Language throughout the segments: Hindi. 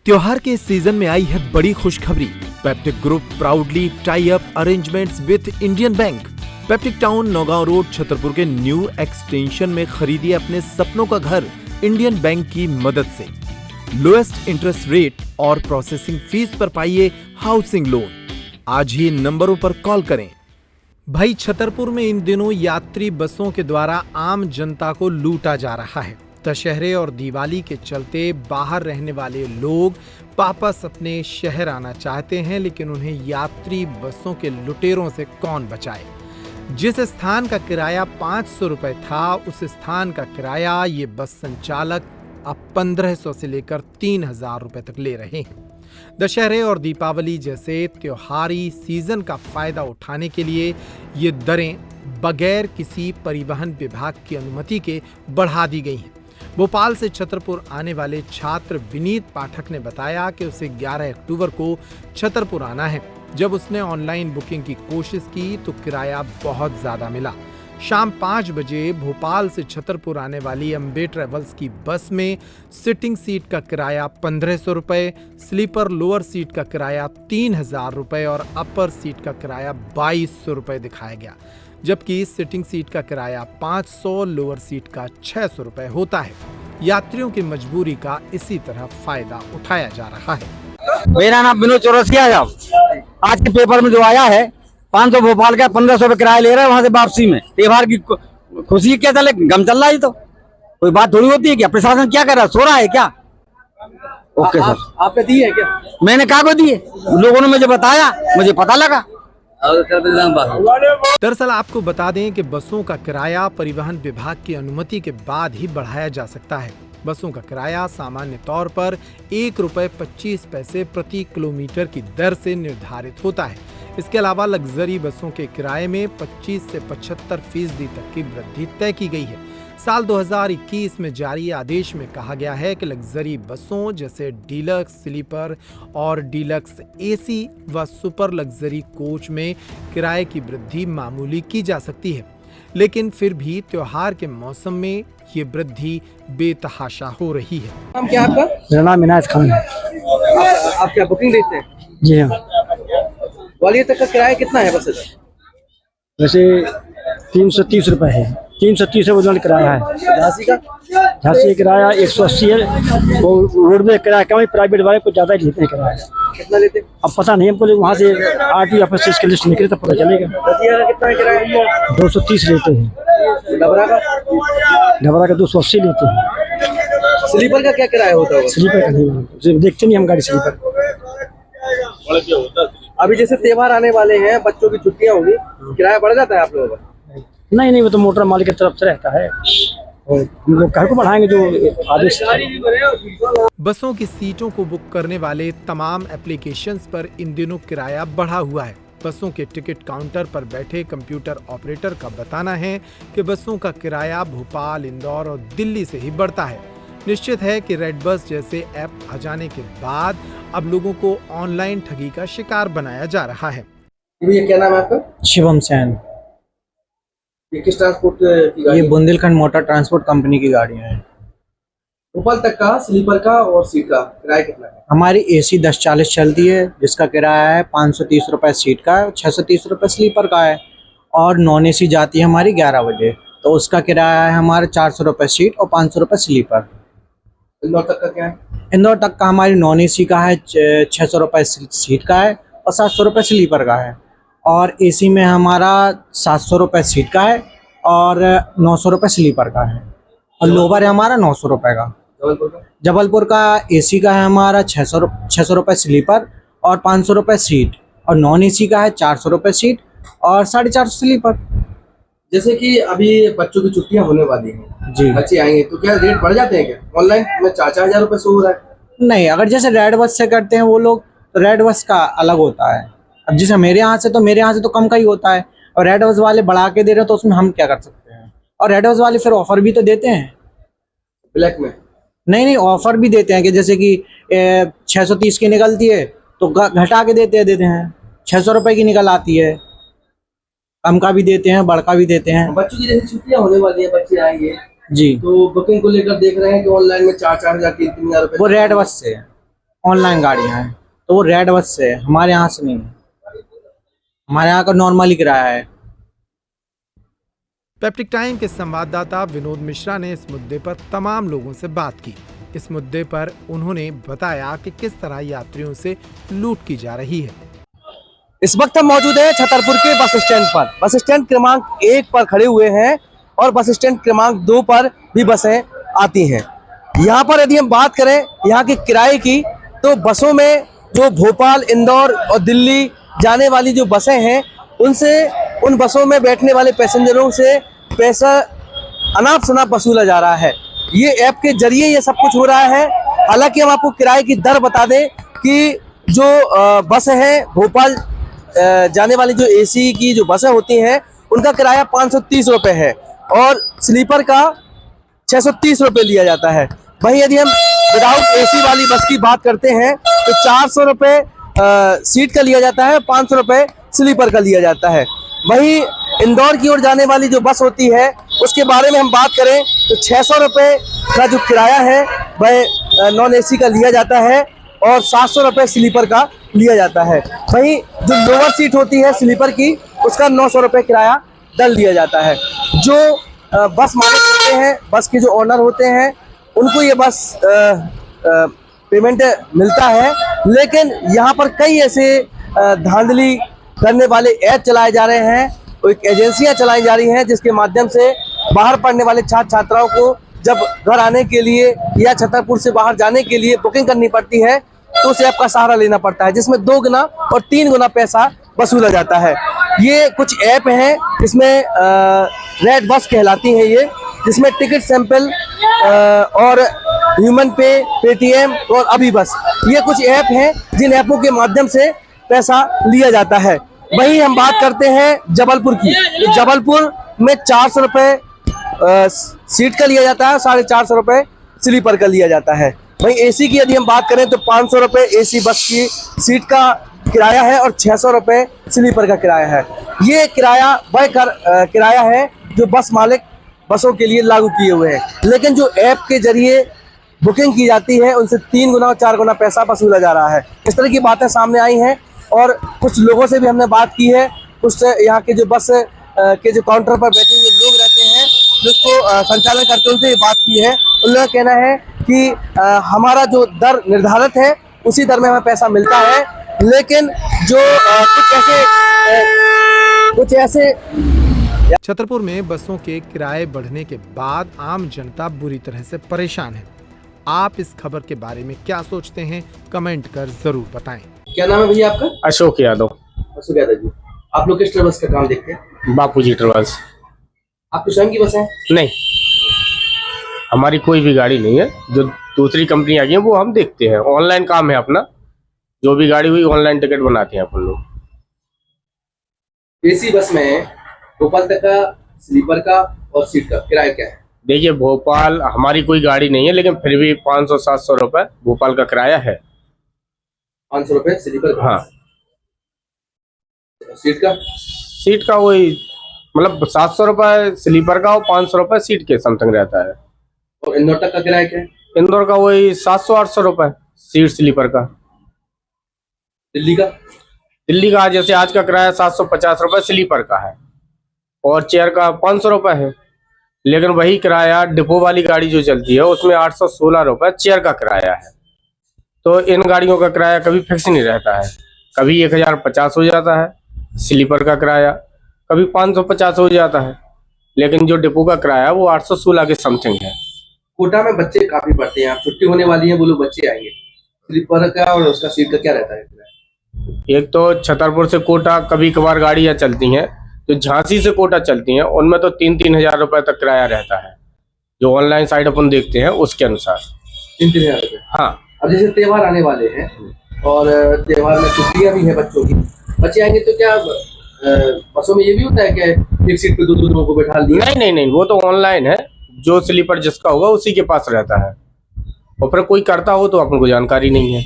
त्योहार के इस सीजन में आई है बड़ी खुशखबरी। Peptic group proudly tie up arrangements with Indian bank. Peptic town Naugaon road Chhatarpur के न्यू एक्सटेंशन में खरीदिए अपने सपनों का घर इंडियन बैंक की मदद से। लोएस्ट इंटरेस्ट रेट और प्रोसेसिंग फीस पर पाइए हाउसिंग लोन। आज ही इन नंबरों पर कॉल करें। भाई, छतरपुर में इन दिनों यात्री बसों के द्वारा आम जनता को लूटा जा रहा है। दशहरे और दिवाली के चलते बाहर रहने वाले लोग वापस अपने शहर आना चाहते हैं, लेकिन उन्हें यात्री बसों के लुटेरों से कौन बचाए। जिस स्थान का किराया 500 रुपए था, उस स्थान का किराया ये बस संचालक अब 1500 से लेकर 3000 रुपए तक ले रहे हैं। दशहरे और दीपावली जैसे त्योहारी सीजन का फायदा उठाने के लिए ये दरें बगैर किसी परिवहन विभाग की अनुमति के बढ़ा दी गई हैं। भोपाल से छतरपुर आने वाले छात्र विनीत पाठक ने बताया कि उसे 11 अक्टूबर को छतरपुर आना है। जब उसने ऑनलाइन बुकिंग की कोशिश की तो किराया बहुत ज्यादा मिला। शाम 5 बजे भोपाल से छतरपुर आने वाली अम्बे ट्रेवल्स की बस में सिटिंग सीट का किराया 1500 रुपए, स्लीपर लोअर सीट का किराया 3000 रुपए और अपर सीट का किराया 2200 रुपए दिखाया गया, जबकि सिटिंग सीट का किराया 500, लोअर सीट का 600 रुपए होता है। यात्रियों की मजबूरी का इसी तरह फायदा उठाया जा रहा है। मेरा नाम विनोद चौरसिया है। आज के पेपर में जो आया है 500 भोपाल का 1500 रुपए किराया ले रहा है वहां से वापसी में। त्योहार की खुशी क्या चले, गम चल रहा है, तो कोई बात थोड़ी होती है क्या? प्रशासन क्या कर रहा है, सो रहा है क्या? ओके सर, आपने दी है क्या? मैंने कहा को दी है, लोगों ने मुझे बताया, मुझे पता लगा। दरअसल आपको बता दें कि बसों का किराया परिवहन विभाग की अनुमति के बाद ही बढ़ाया जा सकता है। बसों का किराया सामान्य तौर पर ₹1.25 प्रति किलोमीटर की दर से निर्धारित होता है। इसके अलावा लग्जरी बसों के किराए में 25 से 75% तक की वृद्धि तय की गई है। साल 2021 में जारी आदेश में कहा गया है कि लग्जरी बसों जैसे डीलक्स, स्लीपर और डीलक्स एसी व सुपर लग्जरी कोच में किराए की वृद्धि मामूली की जा सकती है, लेकिन फिर भी त्योहार के मौसम में ये वृद्धि बेतहाशा हो रही है। नाम क्या आपका? मेरा नाम इनायत खान है। आप क्या बुकिंग देते हैं? जी हाँ। ग्वालियर तक का किराया कितना है बस? वैसे 330 रुपए है। 330 रुपए किराया है। झांसी का? झांसी किराया 180 है। वो रोड में किराया कम है, प्राइवेट वाले कुछ ज्यादा ही लेते हैं किराया। कितना लेते हैं? अब पता नहीं हमको, वहाँ से आरटीओ ऑफिस से इसकी लिस्ट निकले तो पता चलेगा। दतिया का कितना है किराया? 230 लेते हैं। डबरा का? डबरा का 280 लेते हैं। स्लीपर का क्या किराया होता है? स्लीपर का नहीं, देखते नहीं हम गाड़ी स्लीपर। अभी जैसे त्योहार आने वाले हैं, बच्चों की छुट्टियां होंगी, किराया बढ़ जाता है आप लोगों का? नहीं, वो तो मोटर मालिक की तरफ से रहता है और हम लोग घर को बढ़ाएंगे जो आदेश। बसों की सीटों को बुक करने वाले तमाम एप्लीकेशंस पर इन दिनों किराया बढ़ा हुआ है। बसों के टिकट काउंटर पर बैठे कंप्यूटर ऑपरेटर का बताना है कि बसों का किराया भोपाल, इंदौर और दिल्ली से ही बढ़ता है। निश्चित है कि रेड बस जैसे ऐप आ जाने के बाद अब लोगों को ऑनलाइन ठगी का शिकार बनाया जा रहा है। ये क्या नाम है आपका? शिवम सैन। ये किस ट्रांसपोर्ट की गाड़ी? ये बुंदेलखंड मोटर ट्रांसपोर्ट कंपनी की गाड़ियाँ हैं। भोपाल तक का स्लीपर का और सीट का किराया कितना है? हमारी AC 1040 चलती है, जिसका किराया है 530 रुपए सीट का है, 630 रुपए स्लीपर का है। और नॉन AC जाती है हमारी 11 बजे, तो उसका किराया है हमारा 400 रुपए सीट और 500 रुपए स्लीपर। इंदौर तक का क्या है? इंदौर तक का हमारी नॉन AC का है 600 रुपए सीट का है और 700 रुपए स्लीपर का है। और AC में हमारा 700 रुपए सीट का है और 900 रुपए स्लीपर का है। और लोअर है हमारा 900 रुपए का। जबलपुर का AC का है हमारा 600 रुपए स्लीपर और 500 रुपए सीट। और नॉन AC का है 400 रुपए सीट और 450 स्लीपर। जैसे कि अभी बच्चों की छुट्टियां होने वाली हैं जी, बच्चे आएंगे तो क्या रेट बढ़ जाते हैं क्या? ऑनलाइन में 4-4 हजार रुपए से हो रहा है। नहीं, अगर जैसे रेड बस से करते हैं वो लोग, तो रेड बस का अलग होता है। अब जैसे मेरे यहाँ से तो कम का ही होता है, और रेड बस वाले बढ़ा के दे रहे हैं तो उसमें हम क्या कर सकते हैं। और रेड बस वाले फिर ऑफर भी तो देते हैं ब्लैक में। नहीं, ऑफर भी देते हैं कि जैसे कि 630 की निकलती है तो घटा के देते हैं। 600 रुपए की निकल आती है, कम का भी देते हैं, बड़का भी देते हैं। बच्चों की जैसे छुट्टियां होने वाली है, बच्चे आएंगे जी, तो बुकिंग को लेकर देख रहे हैं कि ऑनलाइन में 4-4 हजार 3-3 हजार रुपए। वो रेड बस से है। ऑनलाइन गाड़ियाँ हैं, तो वो रेड बस से है, हमारे यहाँ से नहीं है। हमारे यहाँ का नॉर्मल ही किराया है। पेप्टिक टाइम के संवाददाता विनोद मिश्रा ने इस मुद्दे पर तमाम लोगों से बात की। इस मुद्दे पर उन्होंने बताया कि किस तरह यात्रियों से लूट की जा रही है। इस वक्त हम मौजूद हैं छतरपुर के बस स्टैंड पर। बस स्टैंड क्रमांक 1 पर खड़े हुए हैं और बस स्टैंड क्रमांक 2 पर भी बसें आती हैं। यहाँ पर यदि हम बात करें यहाँ के किराए की, तो बसों में जो भोपाल, इंदौर और दिल्ली जाने वाली जो बसें हैं, उन बसों में बैठने वाले पैसेंजरों से पैसा अनाप शनाप वसूला जा रहा है। ये ऐप के जरिए ये सब कुछ हो रहा है। हालांकि हम आपको किराए की दर बता दें कि जो बस है भोपाल जाने वाली जो एसी की जो बसें होती हैं, उनका किराया 530 रुपये है और स्लीपर का 630 रुपये लिया जाता है। वहीं यदि हम विदाउट एसी वाली बस की बात करते हैं तो 400 रुपये सीट का लिया जाता है, 500 रुपये स्लीपर का लिया जाता है। वहीं इंदौर की ओर जाने वाली जो बस होती है उसके बारे में हम बात करें तो 600 रुपये का जो किराया है वह नॉन एसी का लिया जाता है और 700 रुपये स्लीपर का लिया जाता है। वहीं जो लोअर सीट होती है स्लीपर की, उसका 900 रुपये किराया दर लिया जाता है। जो बस मालिक होते हैं, बस के जो ओनर होते हैं, उनको ये बस पेमेंट मिलता है। लेकिन यहाँ पर कई ऐसे धांधली करने वाले ऐप चलाए जा रहे हैं, एक एजेंसियां चलाई जा रही हैं जिसके माध्यम से बाहर पढ़ने वाले छात्र छात्राओं को जब घर आने के लिए या छतरपुर से बाहर जाने के लिए बुकिंग करनी पड़ती है तो उस ऐप का सहारा लेना पड़ता है, जिसमें 2 गुना और 3 गुना पैसा वसूला जाता है। ये कुछ ऐप हैं जिसमें रेड बस कहलाती है ये, जिसमें टिकट सैंपल और ह्यूमन पे, पेटीएम और अभी बस, ये कुछ ऐप हैं जिन ऐपों के माध्यम से पैसा लिया जाता है। वहीं हम बात करते हैं जबलपुर की, तो जबलपुर में 400 रुपये सीट का लिया जाता है, 450 रुपये स्लीपर का लिया जाता है। वहीं एसी की यदि हम बात करें तो 500 रुपये एसी बस की सीट का किराया है और 600 रुपये स्लीपर का किराया है। ये किराया वह किराया है जो बस मालिक बसों के लिए लागू किए हुए हैं, लेकिन जो ऐप के जरिए बुकिंग की जाती है उनसे 3 गुना और 4 गुना पैसा वसूला जा रहा है। इस तरह की बातें सामने आई हैं और कुछ लोगों से भी हमने बात की है। कुछ यहाँ के जो बस के जो काउंटर पर बैठे हुए लोग रहते हैं जिसको संचालन करते हैं, उनसे बात की है। उन लोगों का कहना है कि हमारा जो दर निर्धारित है उसी दर में हमें पैसा मिलता है, लेकिन जो कुछ ऐसे छतरपुर में बसों के किराए बढ़ने के बाद आम जनता बुरी तरह से परेशान है। आप इस खबर के बारे में क्या सोचते हैं, कमेंट कर जरूर बताएं। क्या नाम है भैया आपका? अशोक यादव। अशोक यादव जी, आप लोग किस ट्रेवल्स का काम देखते हैं? बापूजी ट्रेवल्स। आपकी स्वयं की बस है? नहीं, हमारी कोई भी गाड़ी नहीं है। जो दूसरी कंपनी आ गई है वो हम देखते हैं, ऑनलाइन काम है अपना। जो भी गाड़ी हुई ऑनलाइन टिकट बनाते हैं अपन लोग। एसी बस में भोपाल तक का, स्लीपर का और सीट का किराया क्या है? देखिए, भोपाल हमारी कोई गाड़ी नहीं है, लेकिन फिर भी 500-700 रुपये भोपाल का किराया है। 500 रुपये स्लीपर का? हाँ। सीट का वही मतलब 700 रुपये स्लीपर का और 500 रुपये सीट के समथिंग रहता है। और इंदौर तक का किराया क्या है? इंदौर का वही 700-800 रुपये सीट स्लीपर का। दिल्ली का जैसे आज का किराया 750 रुपये स्लीपर का है और चेयर का 500 रुपये है। लेकिन वही किराया डिपो वाली गाड़ी जो चलती है उसमें 816 रुपये चेयर का किराया है। तो इन गाड़ियों का किराया कभी फिक्स नहीं रहता है, कभी 1050 हो जाता है स्लीपर का किराया, कभी 550 हो जाता है, लेकिन जो डिपो का किराया वो 816 के समथिंग है। कोटा में बच्चे काफी पढ़ते हैं, आप छुट्टी होने वाली है, वो लोग बच्चे आएंगे, स्लीपर का और उसका सीट का क्या रहता है? एक तो छतरपुर से कोटा कभी कभार गाड़ियां चलती हैं, जो झांसी से कोटा चलती हैं उनमें तो 3-3 हजार रुपये तक किराया रहता है, जो ऑनलाइन साइट अपन देखते हैं उसके अनुसार 3-3 हजार रुपये। हाँ। अब जैसे त्योहार आने वाले हैं और त्योहार में छुट्टियां भी हैं बच्चों की, बच्चे आएंगे तो क्या बसों में ये भी होता है कि एक सीट पे 2 लोगों को बैठा दिया? नहीं, वो तो ऑनलाइन है, जो स्लीपर जिसका होगा उसी के पास रहता है, और फिर कोई करता हो तो अपन को जानकारी नहीं है।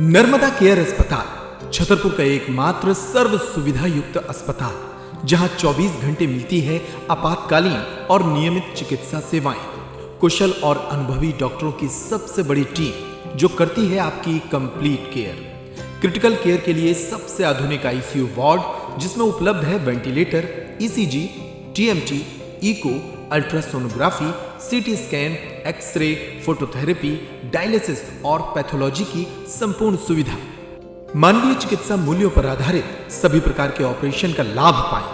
नर्मदा केयर अस्पताल छतरपुर का एकमात्र सर्व सुविधा युक्त अस्पताल, जहां 24 घंटे मिलती है आपातकालीन और नियमित चिकित्सा सेवाएं। कुशल और अनुभवी डॉक्टरों की सबसे बड़ी टीम जो करती है आपकी कंप्लीट केयर। क्रिटिकल केयर के लिए सबसे आधुनिक आईसीयू वार्ड जिसमें उपलब्ध है ventilator, ECG, TMT, echo, ultrasonography, CT scan, x-ray, phototherapy, dialysis और पैथोलॉजी की संपूर्ण सुविधा। मानवीय चिकित्सा मूल्यों पर आधारित सभी प्रकार के ऑपरेशन का लाभ पाएं।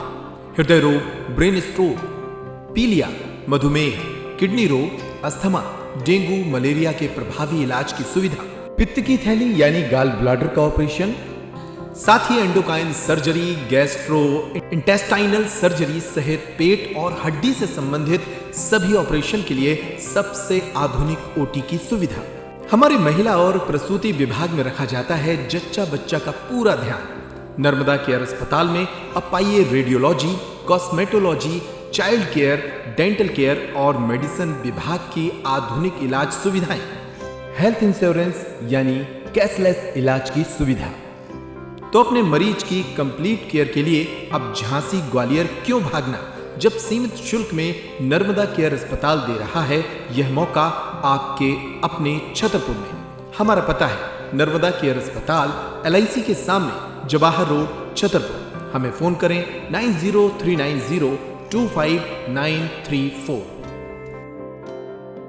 हृदय रोग, ब्रेन स्ट्रोक, पीलिया, मधुमेह, किडनी रोग, अस्थमा, डेंगू, मलेरिया के प्रभावी इलाज की सुविधा, पित्त की थैली यानी गाल ब्लैडर का ऑपरेशन, साथ ही endocrine surgery, gastrointestinal surgery सहित पेट और हड्डी से संबंधित सभी ऑपरेशन के लिए सबसे आधुनिक ओटी की सुविधा। हमारे महिला और प्रसूति विभाग में रखा जाता है जच्चा बच्चा का पूरा ध्यान। नर्मदा केयर अस्पताल में अब पाइए radiology, cosmetology, child care, dental care और मेडिसिन विभाग की आधुनिक इलाज सुविधाएं। हेल्थ इंश्योरेंस यानी कैशलेस इलाज की सुविधा। तो अपने मरीज की कंप्लीट केयर के लिए अब झांसी ग्वालियर क्यों भागना, जब सीमित शुल्क में नर्मदा केयर अस्पताल दे रहा है यह मौका आपके अपने छतरपुर में। हमारा पता है नर्मदा केयर अस्पताल LIC के सामने, जवाहर रोड, छतरपुर। हमें फोन करें 9039025934।